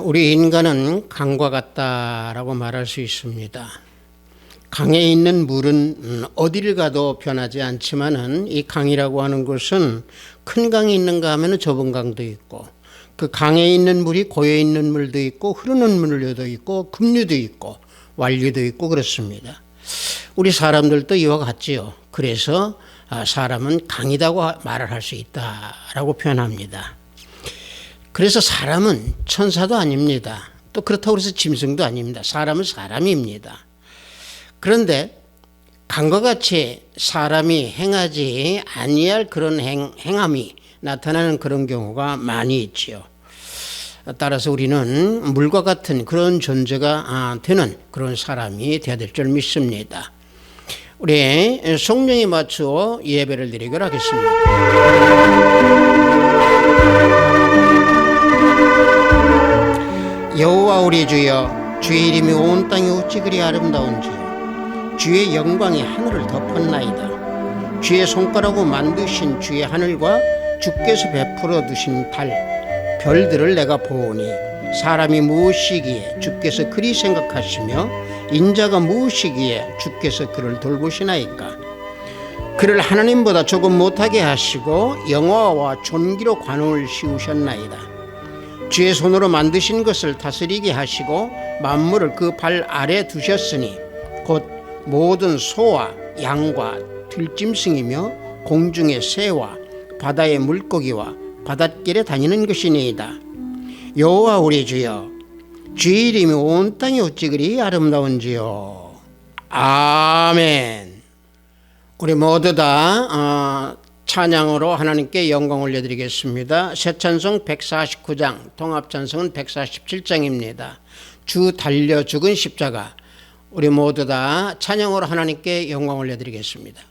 우리 인간은 강과 같다라고 말할 수 있습니다. 강에 있는 물은 어디를 가도 변하지 않지만은 이 강이라고 하는 것은 큰 강이 있는가 하면 좁은 강도 있고, 그 강에 있는 물이 고여 있는 물도 있고, 흐르는 물도 있고, 급류도 있고, 완류도 있고 그렇습니다. 우리 사람들도 이와 같지요. 그래서 사람은 강이다고 말을 할 수 있다라고 표현합니다. 그래서 사람은 천사도 아닙니다. 또 그렇다고 해서 짐승도 아닙니다. 사람은 사람입니다. 그런데 강과 같이 사람이 행하지 아니할 그런 행함이 나타나는 그런 경우가 많이 있지요. 따라서 우리는 물과 같은 그런 존재가 되는 그런 사람이 되어야 될 줄 믿습니다. 우리 성령에 맞추어 예배를 드리도록 하겠습니다. 여호와 우리 주여, 주의 이름이 온 땅에 어찌 그리 아름다운지요. 주의 영광이 하늘을 덮었나이다. 주의 손가락으로 만드신 주의 하늘과 주께서 베풀어 두신 달, 별들을 내가 보오니 사람이 무엇이기에 주께서 그리 생각하시며 인자가 무엇이기에 주께서 그를 돌보시나이까. 그를 하나님보다 조금 못하게 하시고 영화와 존귀로 관원을 씌우셨나이다. 주의 손으로 만드신 것을 다스리게 하시고 만물을 그 발 아래 두셨으니 곧 모든 소와 양과 들짐승이며 공중의 새와 바다의 물고기와 바닷길에 다니는 것이니이다. 여호와 우리 주여, 주의 이름이 온 땅에 어찌 그리 아름다운지요. 아멘. 우리 모두 다 찬양으로 하나님께 영광 올려드리겠습니다. 새 찬송 149장, 통합 찬송은 147장입니다. 주 달려 죽은 십자가. 우리 모두 다 찬양으로 하나님께 영광 올려드리겠습니다.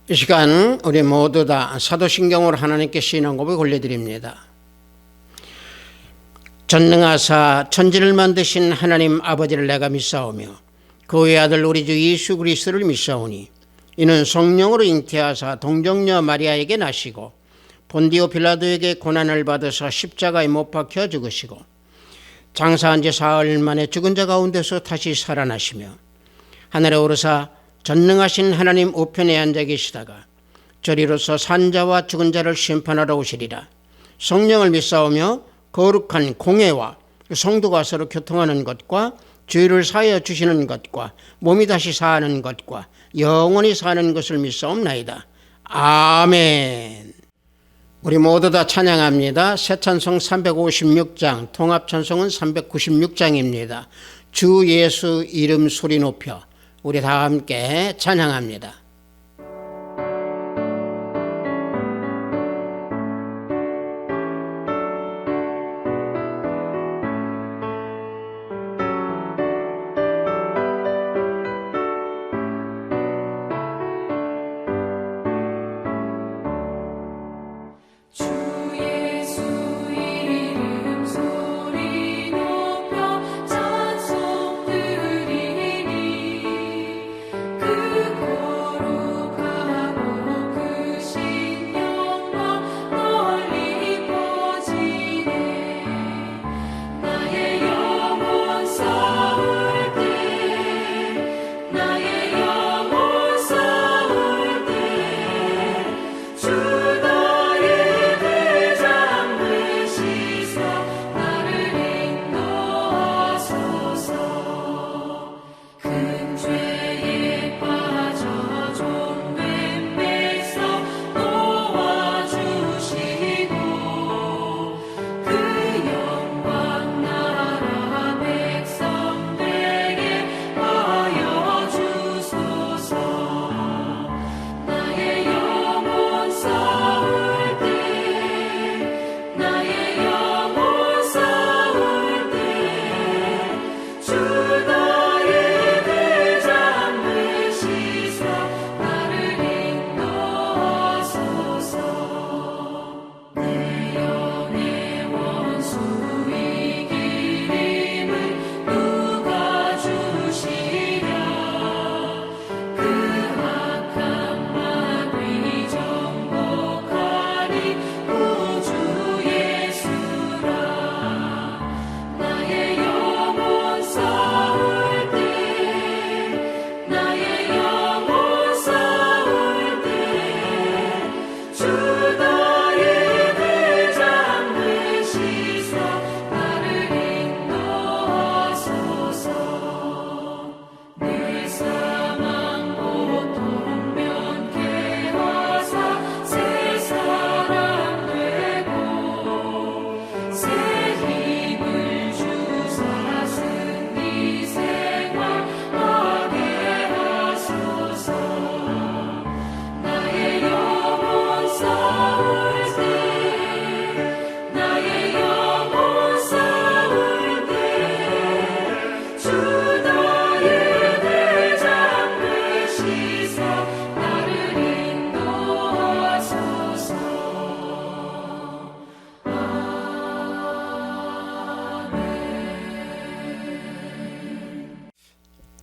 이 시간 우리 모두 다 사도신경으로 하나님께 신앙 고백 올려드립니다. 전능하사 천지를 만드신 하나님 아버지를 내가 믿사오며 그의 아들 우리 주 예수 그리스도를 믿사오니 이는 성령으로 잉태하사 동정녀 마리아에게 나시고 본디오 빌라도에게 고난을 받으사 십자가에 못 박혀 죽으시고 장사한 지 사흘 만에 죽은 자 가운데서 다시 살아나시며 하늘에 오르사 전능하신 하나님 우편에 앉아 계시다가 저리로서 산자와 죽은 자를 심판하러 오시리라. 성령을 믿사오며 거룩한 공회와 성도가 서로 교통하는 것과 죄를 사하여 주시는 것과 몸이 다시 사는 것과 영원히 사는 것을 믿사옵나이다. 아멘. 우리 모두 다 찬양합니다. 새 찬송 356장, 통합 찬송은 396장입니다. 주 예수 이름 소리 높여 우리 다 함께 찬양합니다.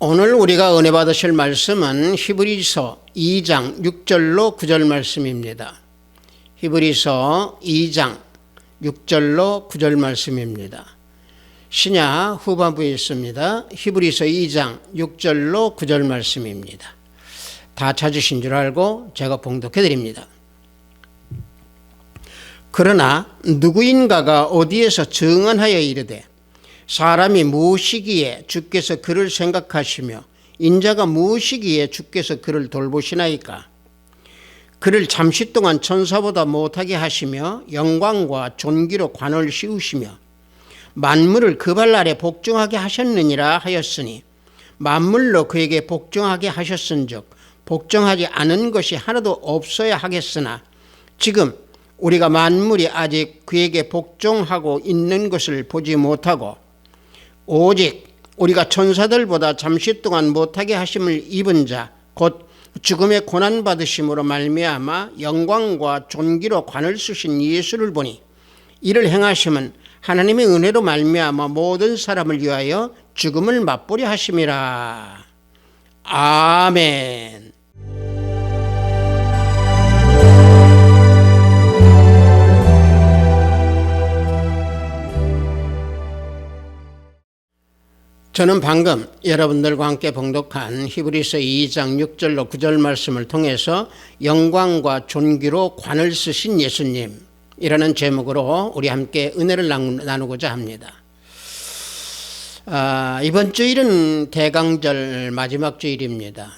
오늘 우리가 은혜 받으실 말씀은 히브리서 2장 6절로 9절 말씀입니다. 히브리서 2장 6절로 9절 말씀입니다. 신약 후반부에 있습니다. 히브리서 2장 6절로 9절 말씀입니다. 다 찾으신 줄 알고 제가 봉독해 드립니다. 그러나 누구인가가 어디에서 증언하여 이르되 사람이 무엇이기에 주께서 그를 생각하시며 인자가 무엇이기에 주께서 그를 돌보시나이까. 그를 잠시 동안 천사보다 못하게 하시며 영광과 존귀로 관을 씌우시며 만물을 그 발 아래 복종하게 하셨느니라 하였으니 만물로 그에게 복종하게 하셨은즉 복종하지 않은 것이 하나도 없어야 하겠으나 지금 우리가 만물이 아직 그에게 복종하고 있는 것을 보지 못하고 오직 우리가 천사들보다 잠시 동안 못하게 하심을 입은 자 곧 죽음의 고난받으심으로 말미암아 영광과 존귀로 관을 쓰신 예수를 보니 이를 행하심은 하나님의 은혜로 말미암아 모든 사람을 위하여 죽음을 맛보려 하심이라. 아멘. 저는 방금 여러분들과 함께 봉독한 히브리서 2장 6절로 9절 말씀을 통해서 영광과 존귀로 관을 쓰신 예수님 이라는 제목으로 우리 함께 은혜를 나누고자 합니다. 이번 주일은 대강절 마지막 주일입니다.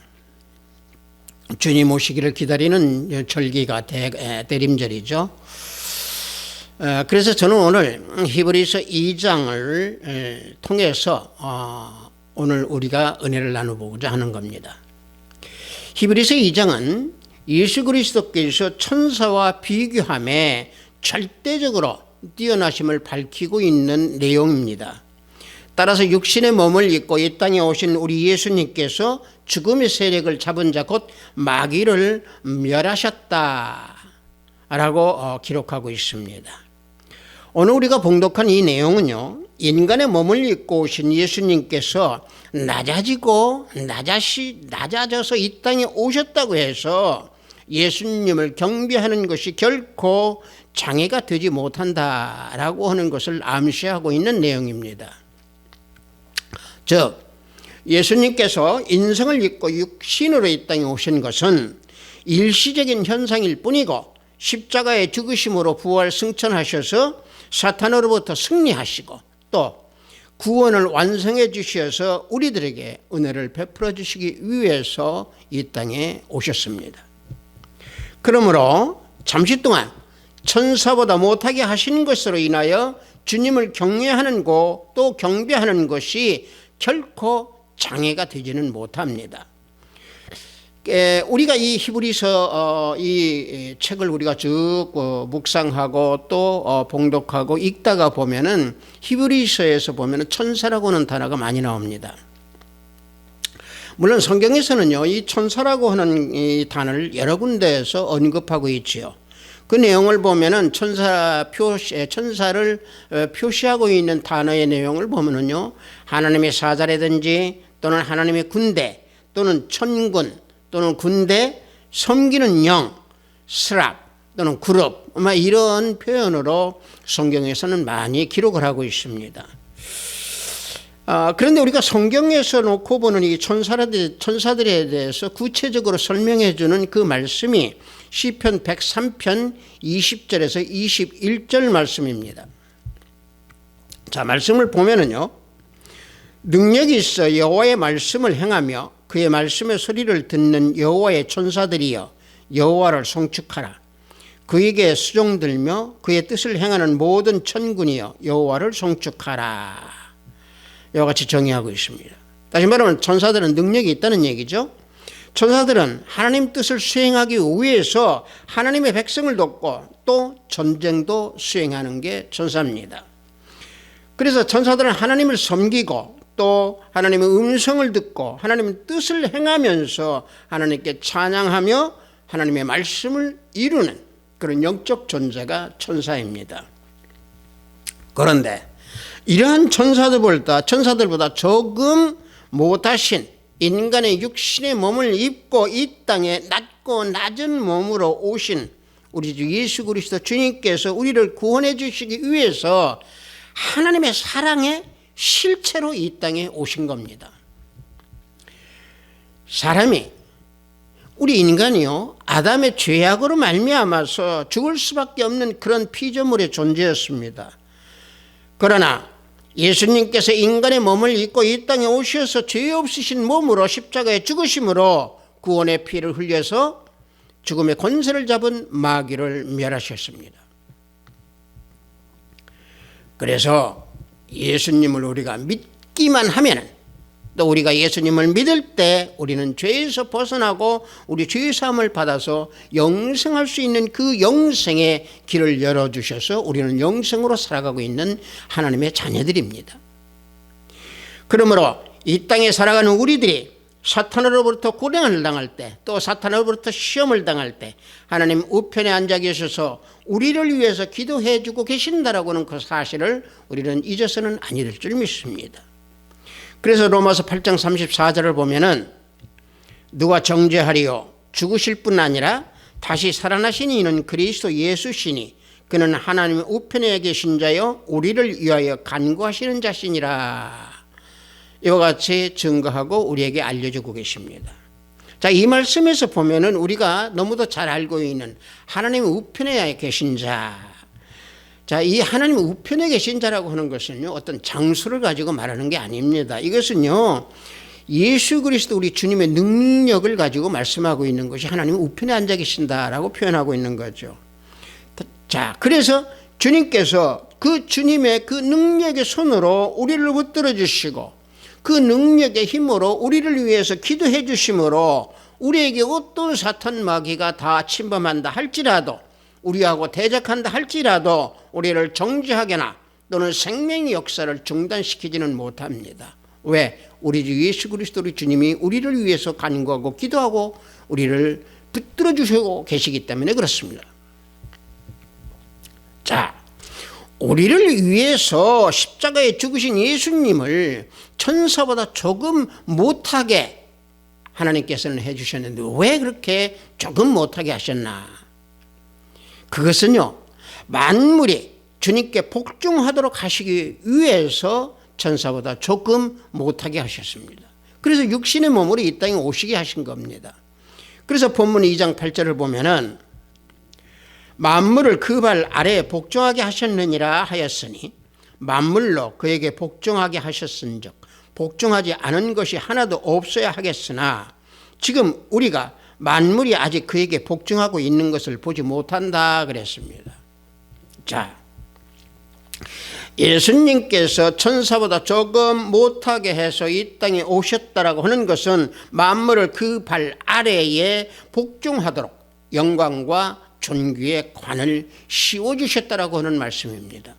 주님 오시기를 기다리는 절기가 대림절이죠. 그래서 저는 오늘 히브리서 2장을 통해서 오늘 우리가 은혜를 나눠보고자 하는 겁니다. 히브리서 2장은 예수 그리스도께서 천사와 비교함에 절대적으로 뛰어나심을 밝히고 있는 내용입니다. 따라서 육신의 몸을 입고 이 땅에 오신 우리 예수님께서 죽음의 세력을 잡은 자 곧 마귀를 멸하셨다라고 기록하고 있습니다. 오늘 우리가 봉독한 이 내용은요, 인간의 몸을 입고 오신 예수님께서 낮아져서 이 땅에 오셨다고 해서 예수님을 경배하는 것이 결코 장애가 되지 못한다라고 하는 것을 암시하고 있는 내용입니다. 즉 예수님께서 인성을 입고 육신으로 이 땅에 오신 것은 일시적인 현상일 뿐이고 십자가의 죽으심으로 부활 승천하셔서 사탄으로부터 승리하시고 또 구원을 완성해 주셔서 우리들에게 은혜를 베풀어 주시기 위해서 이 땅에 오셨습니다. 그러므로 잠시 동안 천사보다 못하게 하신 것으로 인하여 주님을 경외하는 것 또 경배하는 것이 결코 장애가 되지는 못합니다. 우리가 이 히브리서 이 책을 우리가 쭉 묵상하고 또 봉독하고 읽다가 보면은 히브리서에서 보면은 천사라고 하는 단어가 많이 나옵니다. 물론 성경에서는요, 이 천사라고 하는 이 단어를 여러 군데에서 언급하고 있지요. 그 내용을 보면은 천사를 표시하고 있는 단어의 내용을 보면은요, 하나님의 사자라든지 또는 하나님의 군대 또는 천군 또는 군대, 섬기는 영, 스랍 또는 그룹, 이런 표현으로 성경에서는 많이 기록을 하고 있습니다. 그런데 우리가 성경에서 놓고 보는 이 천사들에 대해서 구체적으로 설명해 주는 그 말씀이 시편 103편 20절에서 21절 말씀입니다. 자, 말씀을 보면은요, 능력이 있어 여호와의 말씀을 행하며 그의 말씀의 소리를 듣는 여호와의 천사들이여 여호와를 송축하라. 그에게 수종들며 그의 뜻을 행하는 모든 천군이여 여호와를 송축하라. 이와 같이 정의하고 있습니다. 다시 말하면 천사들은 능력이 있다는 얘기죠. 천사들은 하나님 뜻을 수행하기 위해서 하나님의 백성을 돕고 또 전쟁도 수행하는 게 천사입니다. 그래서 천사들은 하나님을 섬기고 또 하나님의 음성을 듣고 하나님의 뜻을 행하면서 하나님께 찬양하며 하나님의 말씀을 이루는 그런 영적 존재가 천사입니다. 그런데 이러한 천사들보다 조금 못하신 인간의 육신의 몸을 입고 이 땅에 낮고 낮은 몸으로 오신 우리 주 예수 그리스도 주님께서 우리를 구원해 주시기 위해서 하나님의 사랑의 실체로 이 땅에 오신 겁니다. 사람이, 우리 인간이요, 아담의 죄악으로 말미암아서 죽을 수밖에 없는 그런 피조물의 존재였습니다. 그러나 예수님께서 인간의 몸을 입고 이 땅에 오셔서 죄 없으신 몸으로 십자가에 죽으심으로 구원의 피를 흘려서 죽음의 권세를 잡은 마귀를 멸하셨습니다. 그래서 예수님을 우리가 믿기만 하면, 또 우리가 예수님을 믿을 때 우리는 죄에서 벗어나고 우리 죄의 사함을 받아서 영생할 수 있는 그 영생의 길을 열어주셔서 우리는 영생으로 살아가고 있는 하나님의 자녀들입니다. 그러므로 이 땅에 살아가는 우리들이 사탄으로부터 고난을 당할 때, 또 사탄으로부터 시험을 당할 때 하나님 우편에 앉아 계셔서 우리를 위해서 기도해 주고 계신다라고 하는 그 사실을 우리는 잊어서는 아니 될 줄 믿습니다. 그래서 로마서 8장 34절을 보면은 누가 정죄하리요? 죽으실 뿐 아니라 다시 살아나신 이는 그리스도 예수시니 그는 하나님의 우편에 계신 자여 우리를 위하여 간구하시는 자시니라. 이와 같이 증거하고 우리에게 알려주고 계십니다. 자, 이 말씀에서 보면은 우리가 너무도 잘 알고 있는 하나님의 우편에 계신 자. 자, 이 하나님의 우편에 계신 자라고 하는 것은요, 어떤 장소를 가지고 말하는 게 아닙니다. 이것은요, 예수 그리스도 우리 주님의 능력을 가지고 말씀하고 있는 것이 하나님의 우편에 앉아 계신다라고 표현하고 있는 거죠. 자, 그래서 주님께서 그 주님의 그 능력의 손으로 우리를 붙들어 주시고 그 능력의 힘으로 우리를 위해서 기도해 주심으로 우리에게 어떤 사탄 마귀가 다 침범한다 할지라도, 우리하고 대적한다 할지라도 우리를 정죄하거나 또는 생명의 역사를 중단시키지는 못합니다. 왜? 우리 주 예수 그리스도 우리 주님이 우리를 위해서 간구하고 기도하고 우리를 붙들어 주시고 계시기 때문에 그렇습니다. 자, 우리를 위해서 십자가에 죽으신 예수님을 천사보다 조금 못하게 하나님께서는 해주셨는데 왜 그렇게 조금 못하게 하셨나? 그것은요, 만물이 주님께 복종하도록 하시기 위해서 천사보다 조금 못하게 하셨습니다. 그래서 육신의 몸으로 이 땅에 오시게 하신 겁니다. 그래서 본문 2장 8절을 보면은 만물을 그 발 아래에 복종하게 하셨느니라 하였으니 만물로 그에게 복종하게 하셨은즉 복종하지 않은 것이 하나도 없어야 하겠으나 지금 우리가 만물이 아직 그에게 복종하고 있는 것을 보지 못한다 그랬습니다. 자, 예수님께서 천사보다 조금 못하게 해서 이 땅에 오셨다라고 하는 것은 만물을 그 발 아래에 복종하도록 영광과 존귀의 관을 씌워주셨다라고 하는 말씀입니다.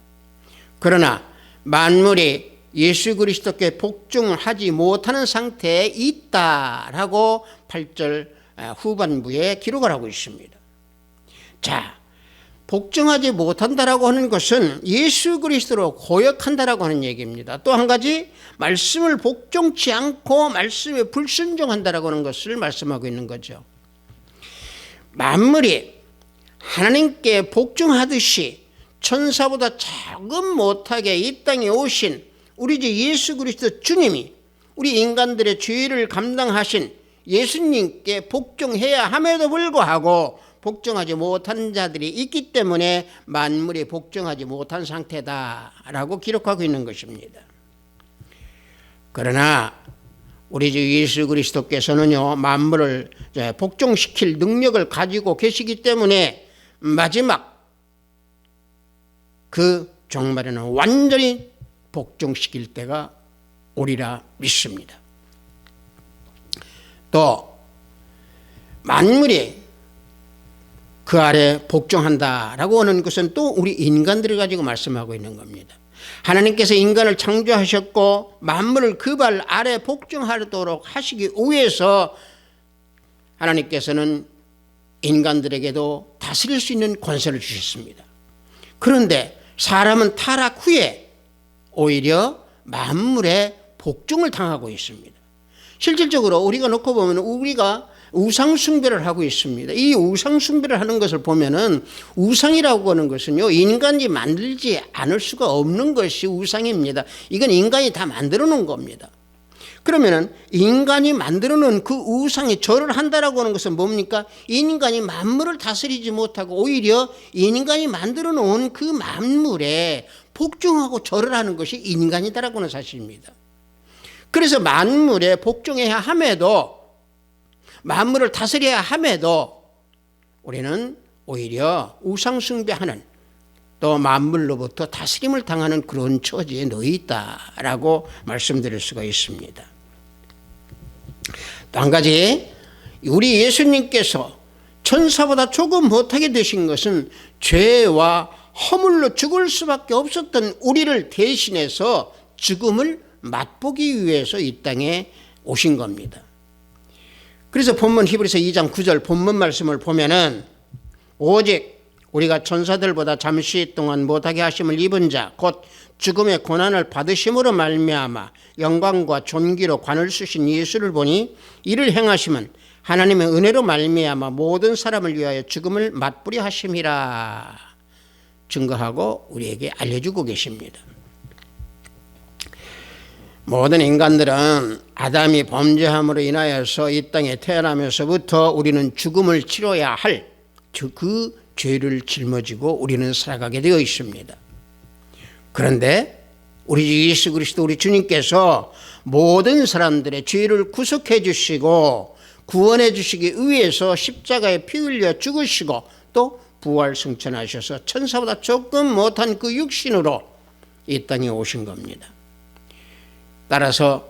그러나 만물이 예수 그리스도께 복종을 하지 못하는 상태에 있다라고 8절 후반부에 기록을 하고 있습니다. 자, 복종하지 못한다라고 하는 것은 예수 그리스도로 고역한다라고 하는 얘기입니다. 또 한 가지, 말씀을 복종치 않고 말씀에 불순종한다라고 하는 것을 말씀하고 있는 거죠. 만물이 하나님께 복종하듯이 천사보다 조금 못하게 이 땅에 오신 우리 주 예수 그리스도 주님이 우리 인간들의 죄를 감당하신 예수님께 복종해야 함에도 불구하고 복종하지 못한 자들이 있기 때문에 만물이 복종하지 못한 상태다라고 기록하고 있는 것입니다. 그러나 우리 주 예수 그리스도께서는요, 만물을 복종시킬 능력을 가지고 계시기 때문에 마지막 그 종말에는 완전히 복종시킬 때가 오리라 믿습니다. 또 만물이 그 아래 복종한다라고 하는 것은 또 우리 인간들을 가지고 말씀하고 있는 겁니다. 하나님께서 인간을 창조하셨고 만물을 그 발 아래 복종하도록 하시기 위해서 하나님께서는 인간들에게도 다스릴 수 있는 권세를 주셨습니다. 그런데 사람은 타락 후에 오히려 만물에 복종을 당하고 있습니다. 실질적으로 우리가 놓고 보면 우리가 우상 숭배를 하고 있습니다. 이 우상 숭배를 하는 것을 보면은 우상이라고 하는 것은요, 인간이 만들지 않을 수가 없는 것이 우상입니다. 이건 인간이 다 만들어 놓은 겁니다. 그러면은 인간이 만들어 놓은 그 우상에 절을 한다라고 하는 것은 뭡니까? 인간이 만물을 다스리지 못하고 오히려 인간이 만들어 놓은 그 만물에 복종하고 절을 하는 것이 인간이다라고 하는 사실입니다. 그래서 만물에 복종해야 함에도, 만물을 다스려야 함에도 우리는 오히려 우상 숭배하는, 또 만물로부터 다스림을 당하는 그런 처지에 놓여 있다라고 말씀드릴 수가 있습니다. 또 한 가지, 우리 예수님께서 천사보다 조금 못하게 되신 것은 죄와 허물로 죽을 수밖에 없었던 우리를 대신해서 죽음을 맛보기 위해서 이 땅에 오신 겁니다. 그래서 본문 히브리서 2장 9절 본문 말씀을 보면은 오직 우리가 천사들보다 잠시 동안 못하게 하심을 입은 자 곧 죽음의 고난을 받으심으로 말미암아 영광과 존귀로 관을 쓰신 예수를 보니 이를 행하심은 하나님의 은혜로 말미암아 모든 사람을 위하여 죽음을 맛보려 하심이라 증거하고 우리에게 알려주고 계십니다. 모든 인간들은 아담이 범죄함으로 인하여서 이 땅에 태어나면서부터 우리는 죽음을 치러야 할 그 죄를 짊어지고 우리는 살아가게 되어 있습니다. 그런데 우리 주 예수 그리스도 우리 주님께서 모든 사람들의 죄를 구속해 주시고 구원해 주시기 위해서 십자가에 피 흘려 죽으시고 또 부활 승천하셔서 천사보다 조금 못한 그 육신으로 이 땅에 오신 겁니다. 따라서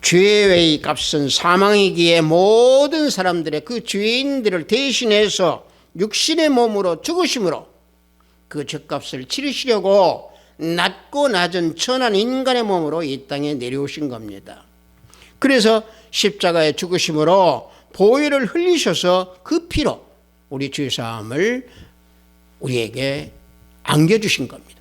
죄의 값은 사망이기에 모든 사람들의 그 죄인들을 대신해서 육신의 몸으로 죽으심으로 그 죄값을 치르시려고 낮고 낮은 천한 인간의 몸으로 이 땅에 내려오신 겁니다. 그래서 십자가에 죽으심으로 보혈을 흘리셔서 그 피로 우리 죄사함을 우리에게 안겨주신 겁니다.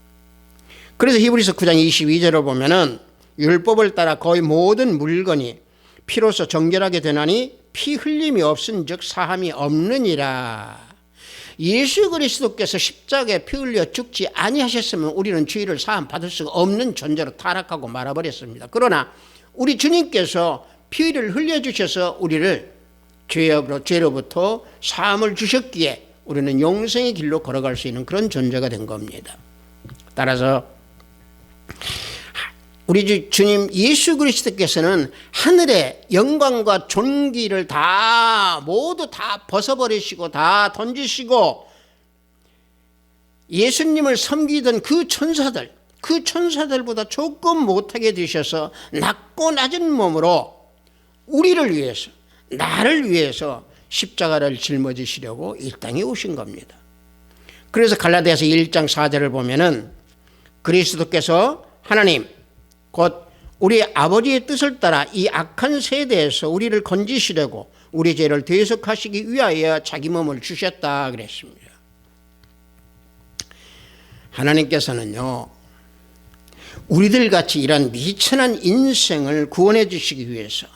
그래서 히브리서 9장 22절을 보면은 율법을 따라 거의 모든 물건이 피로서 정결하게 되나니 피 흘림이 없은즉 사함이 없느니라. 예수 그리스도께서 십자가에 피 흘려 죽지 아니하셨으면 우리는 죄를 사함 받을 수가 없는 존재로 타락하고 말아버렸습니다. 그러나 우리 주님께서 피를 흘려주셔서 우리를 죄로부터 사함을 주셨기에 우리는 영생의 길로 걸어갈 수 있는 그런 존재가 된 겁니다. 따라서 우리 주님 예수 그리스도께서는 하늘의 영광과 존귀를 모두 다 벗어버리시고 다 던지시고 예수님을 섬기던 그 천사들보다 조금 못하게 되셔서 낮고 낮은 몸으로 우리를 위해서 나를 위해서 십자가를 짊어지시려고 이 땅에 오신 겁니다. 그래서 갈라디아서 1장 4절을 보면은 그리스도께서 하나님 곧 우리 아버지의 뜻을 따라 이 악한 세대에서 우리를 건지시려고 우리 죄를 대속하시기 위하여 자기 몸을 주셨다 그랬습니다. 하나님께서는요 우리들 같이 이런 미천한 인생을 구원해 주시기 위해서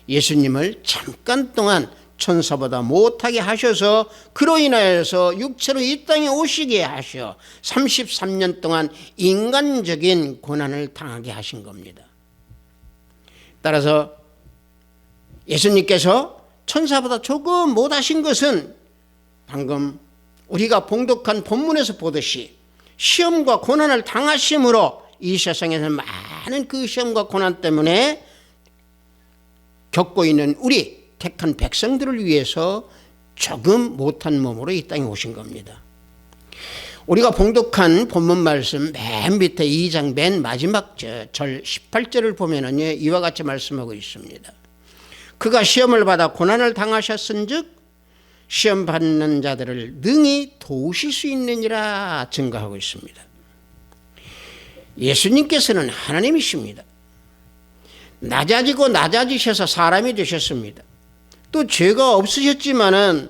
예수님을 잠깐 동안 천사보다 못하게 하셔서 그로 인하여서 육체로 이 땅에 오시게 하셔 33년 동안 인간적인 고난을 당하게 하신 겁니다. 따라서 예수님께서 천사보다 조금 못하신 것은 방금 우리가 봉독한 본문에서 보듯이 시험과 고난을 당하심으로 이 세상에서 많은 그 시험과 고난 때문에 겪고 있는 우리 택한 백성들을 위해서 조금 못한 몸으로 이 땅에 오신 겁니다. 우리가 봉독한 본문 말씀 맨 밑에 2장 맨 마지막 절 18절을 보면은 이와 같이 말씀하고 있습니다. 그가 시험을 받아 고난을 당하셨은즉 시험 받는 자들을 능히 도우실 수 있느니라 증거하고 있습니다. 예수님께서는 하나님이십니다. 낮아지고 낮아지셔서 사람이 되셨습니다. 또 죄가 없으셨지만은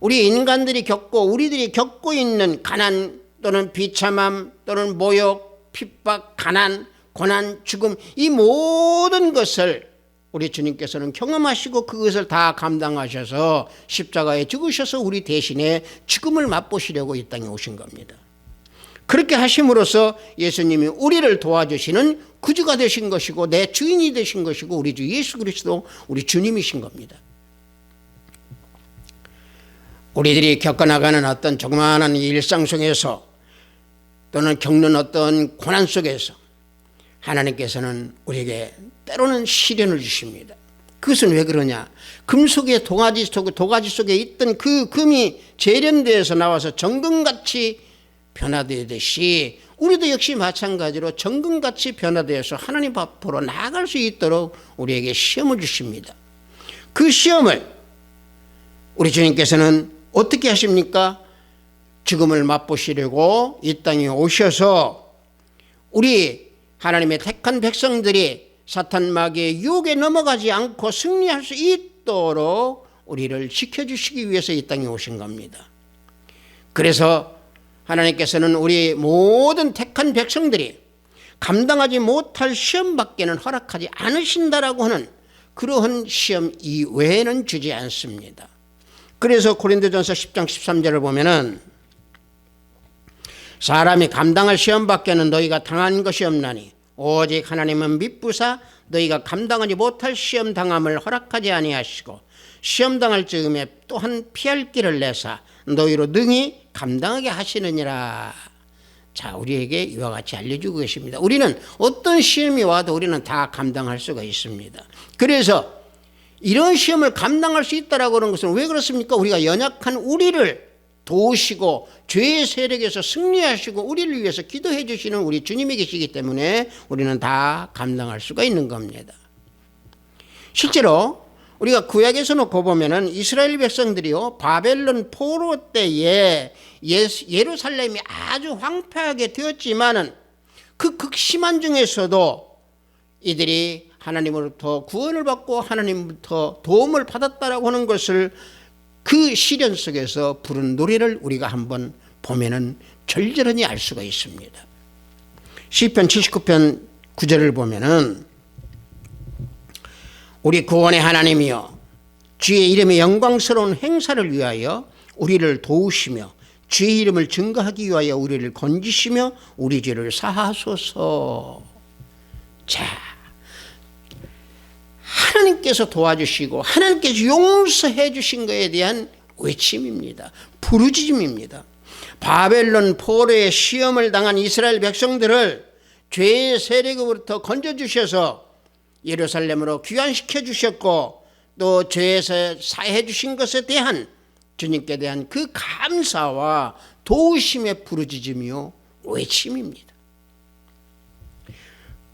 우리들이 겪고 있는 가난 또는 비참함 또는 모욕, 핍박, 가난, 고난, 죽음 이 모든 것을 우리 주님께서는 경험하시고 그것을 다 감당하셔서 십자가에 죽으셔서 우리 대신에 죽음을 맛보시려고 이 땅에 오신 겁니다. 그렇게 하심으로써 예수님이 우리를 도와주시는 구주가 되신 것이고 내 주인이 되신 것이고 우리 주 예수 그리스도 우리 주님이신 겁니다. 우리들이 겪어나가는 어떤 조그마한 일상 속에서 또는 겪는 어떤 고난 속에서 하나님께서는 우리에게 때로는 시련을 주십니다. 그것은 왜 그러냐? 금속의 도가지 속에 있던 그 금이 재련되어서 나와서 정금같이 변화되듯이 우리도 역시 마찬가지로 정금같이 변화되어서 하나님 앞으로 나아갈 수 있도록 우리에게 시험을 주십니다. 그 시험을 우리 주님께서는 어떻게 하십니까? 죽음을 맛보시려고 이 땅에 오셔서 우리 하나님의 택한 백성들이 사탄 마귀의 유혹에 넘어가지 않고 승리할 수 있도록 우리를 지켜주시기 위해서 이 땅에 오신 겁니다. 그래서 하나님께서는 우리 모든 택한 백성들이 감당하지 못할 시험밖에는 허락하지 않으신다라고 하는 그러한 시험 이외에는 주지 않습니다. 그래서 고린도전서 10장 13절을 보면은 사람이 감당할 시험밖에는 너희가 당한 것이 없나니 오직 하나님은 미쁘사 너희가 감당하지 못할 시험 당함을 허락하지 아니하시고 시험 당할 즈음에 또한 피할 길을 내사 너희로 능히 감당하게 하시느니라. 자, 우리에게 이와 같이 알려주고 계십니다. 우리는 어떤 시험이 와도 우리는 다 감당할 수가 있습니다. 그래서 이런 시험을 감당할 수 있다라고 하는 것은 왜 그렇습니까? 우리가 연약한 우리를 도우시고 죄의 세력에서 승리하시고 우리를 위해서 기도해 주시는 우리 주님이 계시기 때문에 우리는 다 감당할 수가 있는 겁니다. 실제로 우리가 구약에서 놓고 보면은 이스라엘 백성들이요, 바벨론 포로 때에 예루살렘이 아주 황폐하게 되었지만은 그 극심한 중에서도 이들이 하나님으로부터 구원을 받고 하나님부터 도움을 받았다라고 하는 것을 그 시련 속에서 부른 노래를 우리가 한번 보면은 절절히 알 수가 있습니다. 시편 79편 9절을 보면은 우리 구원의 하나님이여 주의 이름의 영광스러운 행사를 위하여 우리를 도우시며 주의 이름을 증거하기 위하여 우리를 건지시며 우리 죄를 사하소서. 자, 하나님께서 도와주시고 하나님께서 용서해 주신 것에 대한 외침입니다. 부르짖음입니다. 바벨론 포로의 시험을 당한 이스라엘 백성들을 죄의 세력으로부터 건져주셔서 예루살렘으로 귀환시켜 주셨고 또 죄에서 사해 주신 것에 대한 주님께 대한 그 감사와 도우심의 부르짖음이요 외침입니다.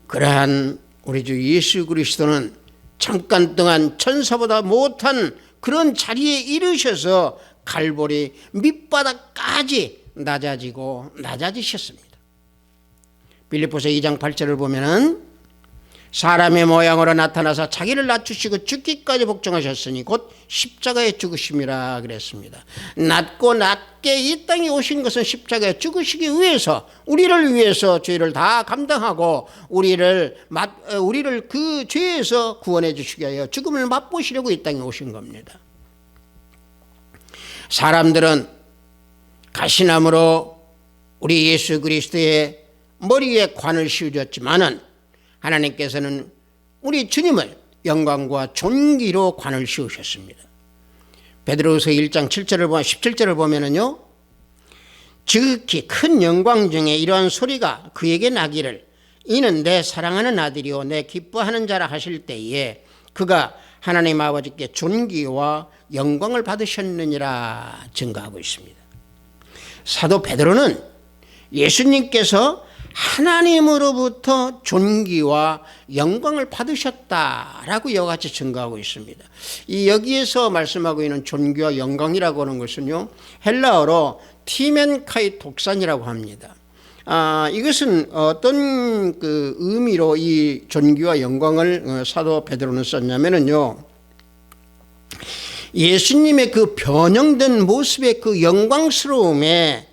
그러한 우리 주 예수 그리스도는 잠깐 동안 천사보다 못한 그런 자리에 이르셔서 갈보리 밑바닥까지 낮아지셨습니다. 빌립보서 2장 8절을 보면은 사람의 모양으로 나타나서 자기를 낮추시고 죽기까지 복종하셨으니 곧 십자가에 죽으심이라 그랬습니다. 낮고 낮게 이 땅에 오신 것은 십자가에 죽으시기 위해서 우리를 위해서 죄를 다 감당하고 우리를 그 죄에서 구원해 주시기 위하여 죽음을 맛보시려고 이 땅에 오신 겁니다. 사람들은 가시나무로 우리 예수 그리스도의 머리에 관을 씌우셨지만은 하나님께서는 우리 주님을 영광과 존귀로 관을 씌우셨습니다. 베드로후서 1장 17절을 보면은요, 지극히 큰 영광 중에 이러한 소리가 그에게 나기를 이는 내 사랑하는 아들이요 내 기뻐하는 자라 하실 때에 그가 하나님 아버지께 존귀와 영광을 받으셨느니라 증거하고 있습니다. 사도 베드로는 예수님께서 하나님으로부터 존귀와 영광을 받으셨다라고 이와 같이 증거하고 있습니다. 이 여기에서 말씀하고 있는 존귀와 영광이라고 하는 것은요, 헬라어로 티멘카이 독산이라고 합니다. 이것은 어떤 그 의미로 이 존귀와 영광을 사도 베드로는 썼냐면요, 예수님의 그 변형된 모습의 그 영광스러움에,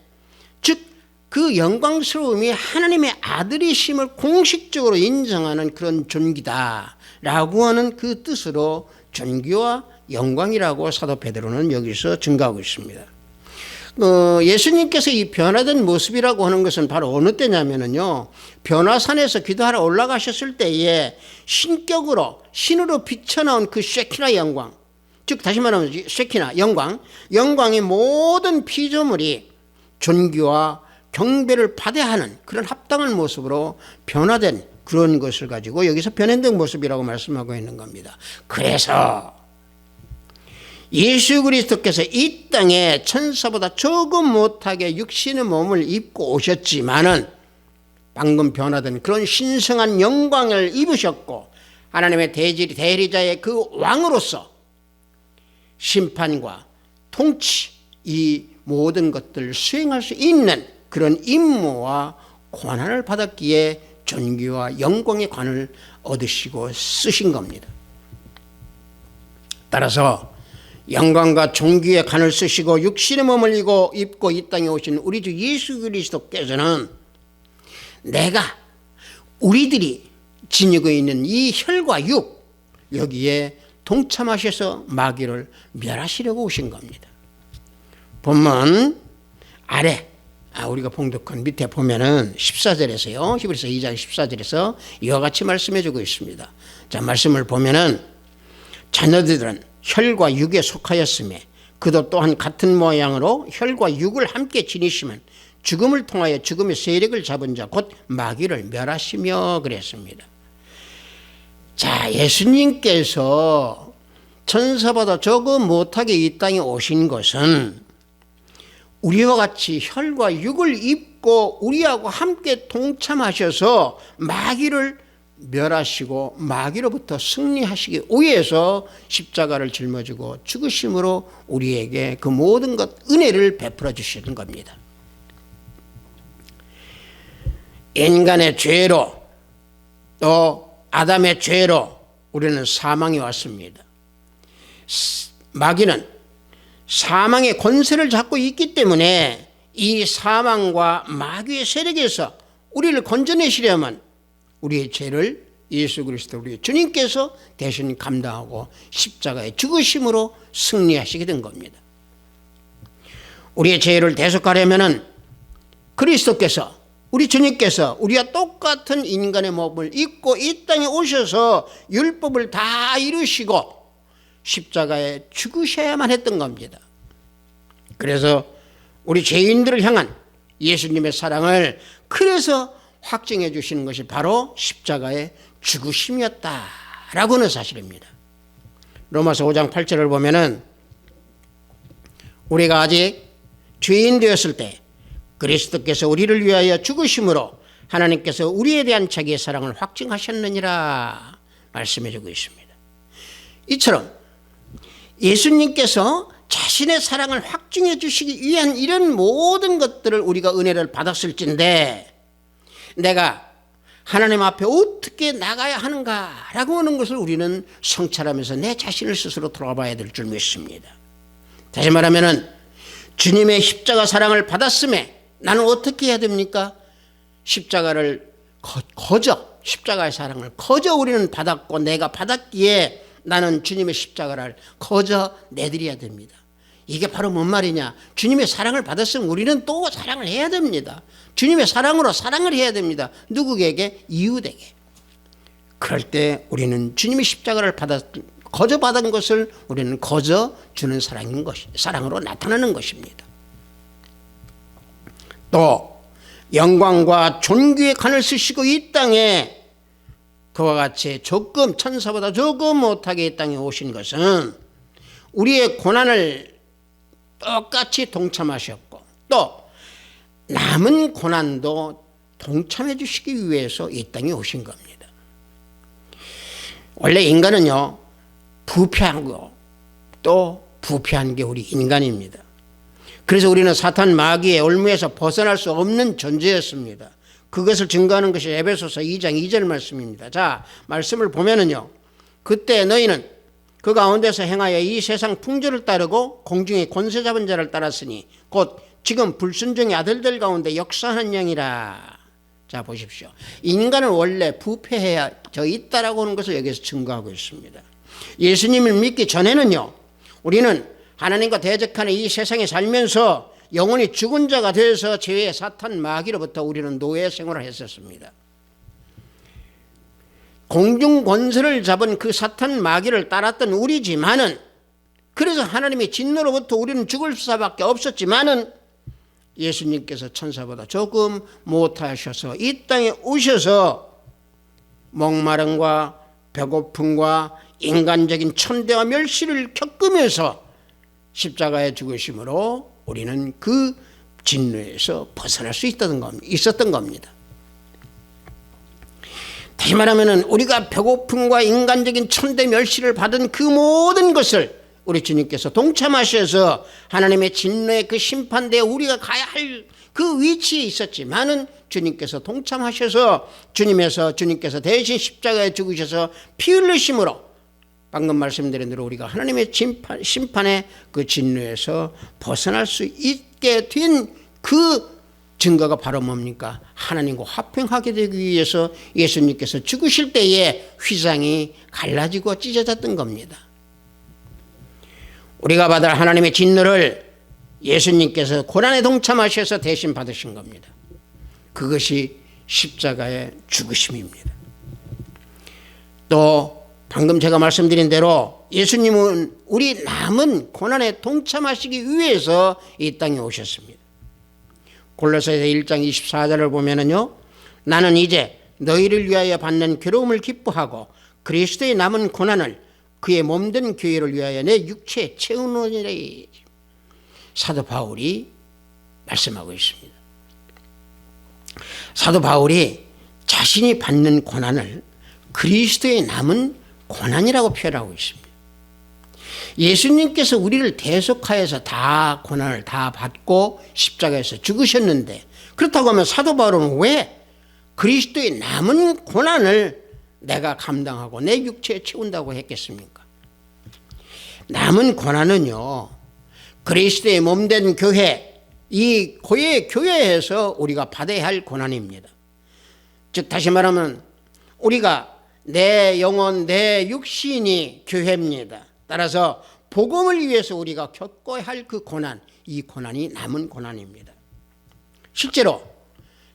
즉 그 영광스러움이 하나님의 아들이심을 공식적으로 인정하는 그런 존귀다라고 하는 그 뜻으로 존귀와 영광이라고 사도 베드로는 여기서 증거하고 있습니다. 예수님께서 이 변화된 모습이라고 하는 것은 바로 어느 때냐면요, 변화산에서 기도하러 올라가셨을 때에 신으로 비쳐나온 그 쉐키나 영광, 즉 다시 말하면 쉐키나 영광의 모든 피조물이 존귀와 경배를 받아야 하는 그런 합당한 모습으로 변화된 그런 것을 가지고 여기서 변화된 모습이라고 말씀하고 있는 겁니다. 그래서 예수 그리스도께서 이 땅에 천사보다 조금 못하게 육신의 몸을 입고 오셨지만은 방금 변화된 그런 신성한 영광을 입으셨고 하나님의 대리자의 그 왕으로서 심판과 통치 이 모든 것들을 수행할 수 있는 그런 임무와 권한을 받았기에 존귀와 영광의 관을 얻으시고 쓰신 겁니다. 따라서 영광과 존귀의 간을 쓰시고 육신의 몸을 입고 이 땅에 오신 우리 주 예수 그리스도께서는 내가 우리들이 지니고 있는 이 혈과 육, 여기에 동참하셔서 마귀를 멸하시려고 오신 겁니다. 본문 아래 우리가 봉독한 밑에 보면은 14절에서요. 히브리서 2장 14절에서 이와 같이 말씀해 주고 있습니다. 자, 말씀을 보면은 자녀들은 혈과 육에 속하였으며 그도 또한 같은 모양으로 혈과 육을 함께 지니시면 죽음을 통하여 죽음의 세력을 잡은 자 곧 마귀를 멸하시며 그랬습니다. 자, 예수님께서 천사보다 조금 못하게 이 땅에 오신 것은 우리와 같이 혈과 육을 입고 우리하고 함께 동참하셔서 마귀를 멸하시고 마귀로부터 승리하시기 위해서 십자가를 짊어지고 죽으심으로 우리에게 그 모든 것 은혜를 베풀어 주시는 겁니다. 인간의 죄로 또 아담의 죄로 우리는 사망이 왔습니다. 마귀는 사망의 권세를 잡고 있기 때문에 이 사망과 마귀의 세력에서 우리를 건져내시려면 우리의 죄를 예수 그리스도 우리 주님께서 대신 감당하고 십자가에 죽으심으로 승리하시게 된 겁니다. 우리의 죄를 대속하려면 그리스도께서 우리 주님께서 우리와 똑같은 인간의 몸을 입고 이 땅에 오셔서 율법을 다 이루시고 십자가에 죽으셔야만 했던 겁니다. 그래서 우리 죄인들을 향한 예수님의 사랑을 그래서 확증해 주시는 것이 바로 십자가의 죽으심이었다라고 하는 사실입니다. 로마서 5장 8절을 보면은 우리가 아직 죄인 되었을 때 그리스도께서 우리를 위하여 죽으심으로 하나님께서 우리에 대한 자기의 사랑을 확증하셨느니라 말씀해 주고 있습니다. 이처럼 예수님께서 자신의 사랑을 확증해 주시기 위한 이런 모든 것들을 우리가 은혜를 받았을진데 내가 하나님 앞에 어떻게 나가야 하는가라고 하는 것을 우리는 성찰하면서 내 자신을 스스로 돌아봐야 될 줄 믿습니다. 다시 말하면 주님의 십자가 사랑을 받았음에 나는 어떻게 해야 됩니까? 십자가를 십자가의 사랑을 거저 우리는 받았고 내가 받았기에 나는 주님의 십자가를 거저 내드려야 됩니다. 이게 바로 뭔 말이냐? 주님의 사랑을 받았으면 우리는 또 사랑을 해야 됩니다. 주님의 사랑으로 사랑을 해야 됩니다. 누구에게? 이웃에게. 그럴 때 우리는 주님의 십자가를 거저 받은 것을 우리는 거저 주는 사랑으로 나타나는 것입니다. 또 영광과 존귀의 간을 쓰시고 이 땅에 그와 같이 천사보다 조금 못하게 이 땅에 오신 것은 우리의 고난을 똑같이 동참하셨고 또 남은 고난도 동참해 주시기 위해서 이 땅에 오신 겁니다. 원래 인간은요 부패하고 또 부패한 게 우리 인간입니다. 그래서 우리는 사탄 마귀의 올무에서 벗어날 수 없는 존재였습니다. 그것을 증거하는 것이 에베소서 2장 2절 말씀입니다. 자, 말씀을 보면은요. 그때 너희는 그 가운데서 행하여 이 세상 풍조를 따르고 공중의 권세 잡은 자를 따랐으니 곧 지금 불순종의 아들들 가운데 역사하는 영이라. 자, 보십시오. 인간은 원래 부패해져 있다라고 하는 것을 여기서 증거하고 있습니다. 예수님을 믿기 전에는요. 우리는 하나님과 대적하는 이 세상에 살면서 영원히 죽은 자가 되어서 죄의 사탄 마귀로부터 우리는 노예 생활을 했었습니다. 공중 권세를 잡은 그 사탄 마귀를 따랐던 우리지만은 그래서 하나님의 진노로부터 우리는 죽을 수밖에 없었지만은 예수님께서 천사보다 조금 못하셔서 이 땅에 오셔서 목마름과 배고픔과 인간적인 천대와 멸시를 겪으면서 십자가에 죽으심으로 우리는 그 진노에서 벗어날 수 있었던 겁니다. 다시 말하면 우리가 배고픔과 인간적인 천대 멸시를 받은 그 모든 것을 우리 주님께서 동참하셔서 하나님의 진노의 그 심판대에 우리가 가야 할 그 위치에 있었지만은 주님께서 동참하셔서 주님께서 대신 십자가에 죽으셔서 피 흘리심으로 방금 말씀드린 대로 우리가 하나님의 심판의 그 진노에서 벗어날 수 있게 된 그 증거가 바로 뭡니까? 하나님과 화평하게 되기 위해서 예수님께서 죽으실 때에 휘장이 갈라지고 찢어졌던 겁니다. 우리가 받을 하나님의 진노를 예수님께서 고난에 동참하셔서 대신 받으신 겁니다. 그것이 십자가의 죽으심입니다. 또 방금 제가 말씀드린 대로 예수님은 우리 남은 고난에 동참하시기 위해서 이 땅에 오셨습니다. 골로새서 1장 24절을 보면은요, 나는 이제 너희를 위하여 받는 괴로움을 기뻐하고 그리스도의 남은 고난을 그의 몸된 교회를 위하여 내 육체에 채우노니라. 사도 바울이 말씀하고 있습니다. 사도 바울이 자신이 받는 고난을 그리스도의 남은 고난이라고 표현하고 있습니다. 예수님께서 우리를 대속하여서 다 고난을 다 받고 십자가에서 죽으셨는데, 그렇다고 하면 사도 바울은 왜 그리스도의 남은 고난을 내가 감당하고 내 육체에 채운다고 했겠습니까? 남은 고난은요, 그리스도의 몸된 교회, 이 고의 교회에서 우리가 받아야 할 고난입니다. 즉 다시 말하면 우리가 내 영혼, 내 육신이 교회입니다. 따라서 복음을 위해서 우리가 겪어야 할 그 고난, 이 고난이 남은 고난입니다. 실제로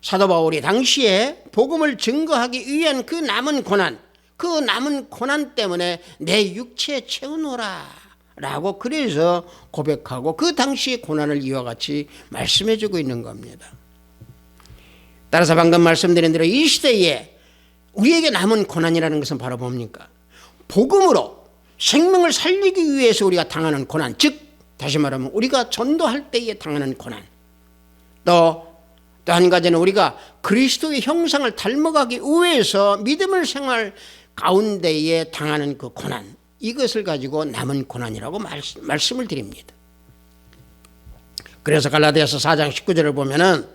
사도 바울이 당시에 복음을 증거하기 위한 그 남은 고난 때문에 내 육체에 채우노라 라고 그래서 고백하고 그 당시의 고난을 이와 같이 말씀해 주고 있는 겁니다. 따라서 방금 말씀드린 대로 이 시대에 우리에게 남은 고난이라는 것은 바로 뭡니까? 복음으로 생명을 살리기 위해서 우리가 당하는 고난, 즉 다시 말하면 우리가 전도할 때에 당하는 고난, 또 한 가지는 우리가 그리스도의 형상을 닮아가기 위해서 믿음을 생활 가운데에 당하는 그 고난, 이것을 가지고 남은 고난이라고 말씀을 드립니다. 그래서 갈라디아서 4장 19절을 보면은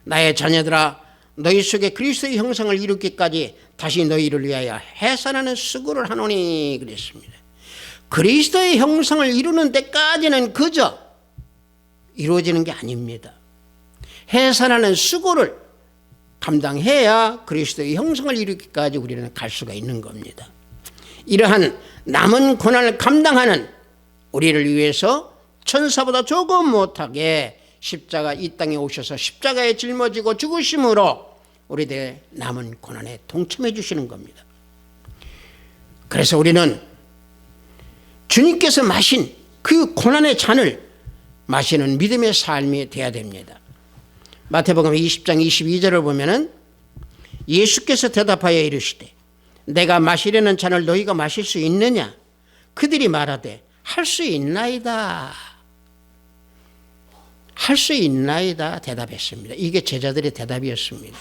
나의 자녀들아 너희 속에 그리스도의 형상을 이루기까지 다시 너희를 위하여 해산하는 수고를 하노니 그랬습니다. 그리스도의 형상을 이루는 데까지는 그저 이루어지는 게 아닙니다. 해산하는 수고를 감당해야 그리스도의 형상을 이루기까지 우리는 갈 수가 있는 겁니다. 이러한 남은 고난을 감당하는 우리를 위해서 천사보다 조금 못하게 십자가 이 땅에 오셔서 십자가에 짊어지고 죽으심으로 우리들의 남은 고난에 동참해 주시는 겁니다. 그래서 우리는 주님께서 마신 그 고난의 잔을 마시는 믿음의 삶이 되어야 됩니다. 마태복음 20장 22절을 보면은 예수께서 대답하여 이르시되 내가 마시려는 잔을 너희가 마실 수 있느냐? 그들이 말하되 할 수 있나이다. 할 수 있나이다 대답했습니다. 이게 제자들의 대답이었습니다.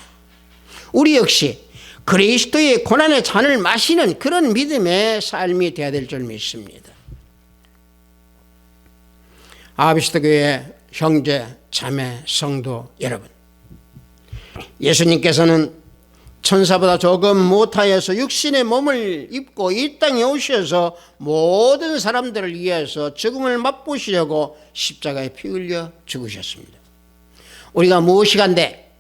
우리 역시 그리스도의 고난의 잔을 마시는 그런 믿음의 삶이 되어야 될 줄 믿습니다. 아비스트 교회 형제, 자매, 성도 여러분, 예수님께서는 천사보다 조금 못하여서 육신의 몸을 입고 이 땅에 오셔서 모든 사람들을 위해서 죽음을 맛보시려고 십자가에 피 흘려 죽으셨습니다. 우리가 무엇이간데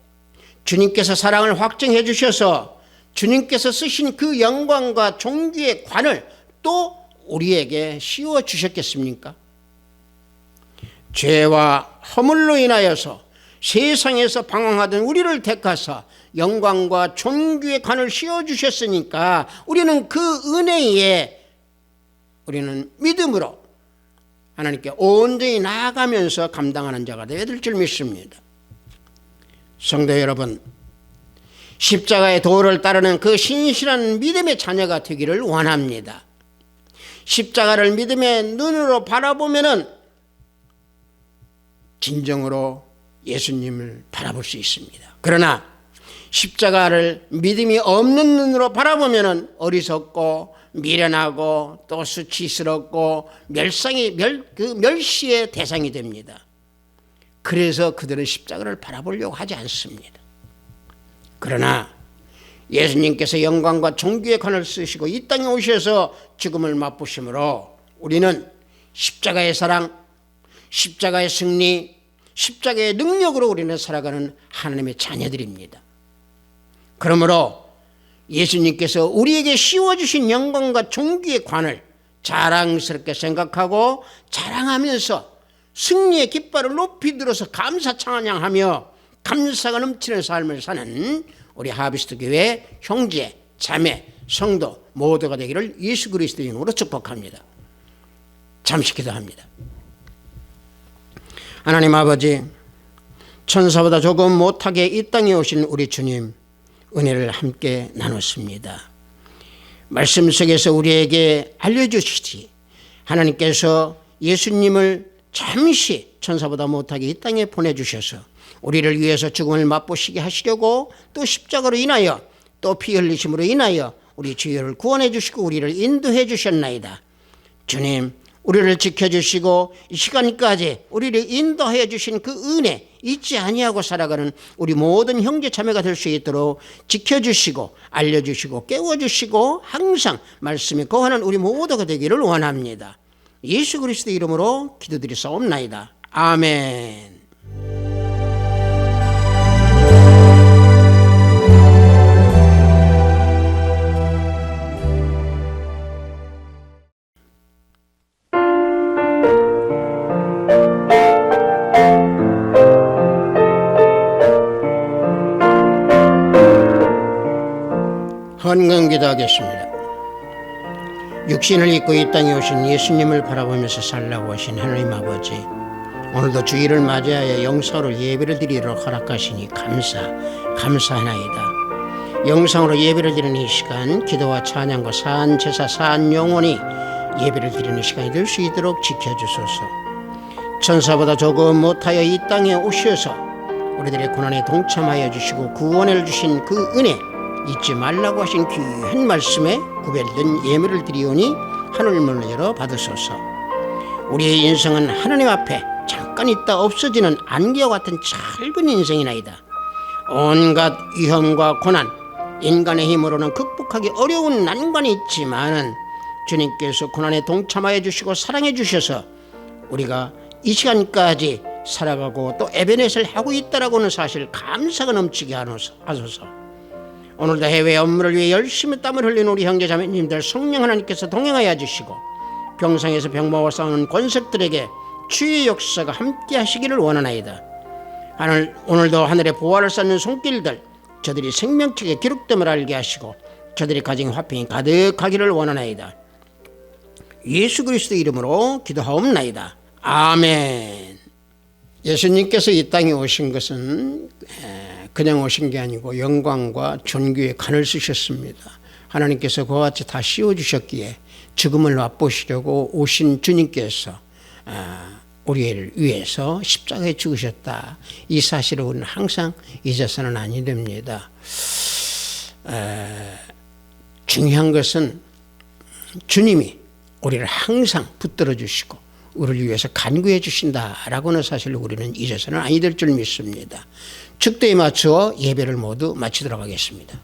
주님께서 사랑을 확증해 주셔서 주님께서 쓰신 그 영광과 존귀의 관을 또 우리에게 씌워 주셨겠습니까? 죄와 허물로 인하여서 세상에서 방황하던 우리를 택하사 영광과 존귀의 관을 씌워주셨으니까 우리는 그 은혜에 우리는 믿음으로 하나님께 온전히 나아가면서 감당하는 자가 되어야 될 줄 믿습니다. 성도 여러분, 십자가의 도를 따르는 그 신실한 믿음의 자녀가 되기를 원합니다. 십자가를 믿음의 눈으로 바라보면은 진정으로 예수님을 바라볼 수 있습니다. 그러나 십자가를 믿음이 없는 눈으로 바라보면 어리석고 미련하고 또 수치스럽고 멸시의 대상이 됩니다. 그래서 그들은 십자가를 바라보려고 하지 않습니다. 그러나 예수님께서 영광과 존귀의 관을 쓰시고 이 땅에 오셔서 죽음을 맛보심으로 우리는 십자가의 사랑, 십자가의 승리, 십자가의 능력으로 우리는 살아가는 하나님의 자녀들입니다. 그러므로 예수님께서 우리에게 씌워주신 영광과 존귀의 관을 자랑스럽게 생각하고 자랑하면서 승리의 깃발을 높이 들어서 감사 찬양하며 감사가 넘치는 삶을 사는 우리 하비스트 교회 형제, 자매, 성도 모두가 되기를 예수 그리스도의 이름으로 축복합니다. 잠시 기도합니다. 하나님 아버지, 천사보다 조금 못하게 이 땅에 오신 우리 주님 은혜를 함께 나눴습니다. 말씀 속에서 우리에게 알려주시지 하나님께서 예수님을 잠시 천사보다 못하게 이 땅에 보내주셔서 우리를 위해서 죽음을 맛보시게 하시려고 또 십자가로 인하여 또 피 흘리심으로 인하여 우리 죄를 구원해 주시고 우리를 인도해 주셨나이다. 주님, 우리를 지켜주시고 이 시간까지 우리를 인도해 주신 그 은혜 잊지 아니하고 살아가는 우리 모든 형제 자매가 될 수 있도록 지켜주시고 알려주시고 깨워주시고 항상 말씀에 거하는 우리 모두가 되기를 원합니다. 예수 그리스도 이름으로 기도드리사옵나이다. 아멘. 헌금기도하겠습니다. 육신을 입고 이 땅에 오신 예수님을 바라보면서 살라고 하신 하나님 아버지, 오늘도 주일을 맞이하여 영상으로 예배를 드리도록 허락하시니 감사하나이다. 영상으로 예배를 드리는 이 시간, 기도와 찬양과 사한 제사, 사한 영혼이 예배를 드리는 시간이 될 수 있도록 지켜주소서. 천사보다 조금 못하여 이 땅에 오셔서 우리들의 고난에 동참하여 주시고 구원을 주신 그 은혜 잊지 말라고 하신 귀한 말씀에 구별된 예물을 드리오니 하늘문을 열어 받으소서. 우리의 인생은 하나님 앞에 잠깐 있다 없어지는 안개와 같은 짧은 인생이나이다. 온갖 위험과 고난, 인간의 힘으로는 극복하기 어려운 난관이 있지만 주님께서 고난에 동참하여 주시고 사랑해 주셔서 우리가 이 시간까지 살아가고 또 에베넷을 하고 있다라고는 사실 감사가 넘치게 하소서. 오늘도 해외 업무를 위해 열심히 땀을 흘리는 우리 형제 자매님들 성령 하나님께서 동행하여 주시고 병상에서 병마와 싸우는 권색들에게 주의 역사가 함께 하시기를 원하나이다. 오늘도 하늘에 보화를 쌓는 손길들 저들이 생명책에 기록됨을 알게 하시고 저들이 가진 화평이 가득하기를 원하나이다. 예수 그리스도 이름으로 기도하옵나이다. 아멘. 예수님께서 이 땅에 오신 것은 그냥 오신 게 아니고 영광과 존귀의 관을 쓰셨습니다. 하나님께서 그와 같이 다 씌워주셨기에 죽음을 맛보시려고 오신 주님께서 우리를 위해서 십자가에 죽으셨다. 이 사실을 우리는 항상 잊어서는 아니 됩니다. 중요한 것은 주님이 우리를 항상 붙들어 주시고 우리를 위해서 간구해 주신다라고는 사실 우리는 잊어서는 아니 될 줄 믿습니다. 축도에 맞추어 예배를 모두 마치도록 하겠습니다.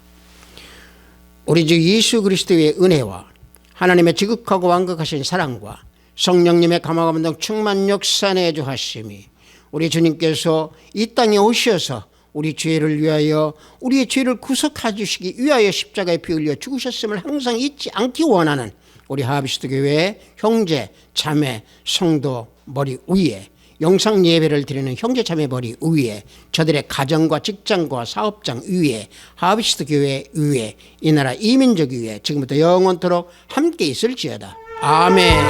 우리 주 예수 그리스도의 은혜와 하나님의 지극하고 완극하신 사랑과 성령님의 감화감동 충만 역사 내주 하심이 우리 주님께서 이 땅에 오셔서 우리 죄를 위하여 우리의 죄를 구속해 주시기 위하여 십자가에 피 흘려 죽으셨음을 항상 잊지 않기 원하는 우리 하비스트 교회 형제 자매 성도 머리 위에 영상 예배를 드리는 형제 자매 머리 위에 저들의 가정과 직장과 사업장 위에 하비스트 교회 위에 이 나라 이민족 위에 지금부터 영원토록 함께 있을지어다. 아멘.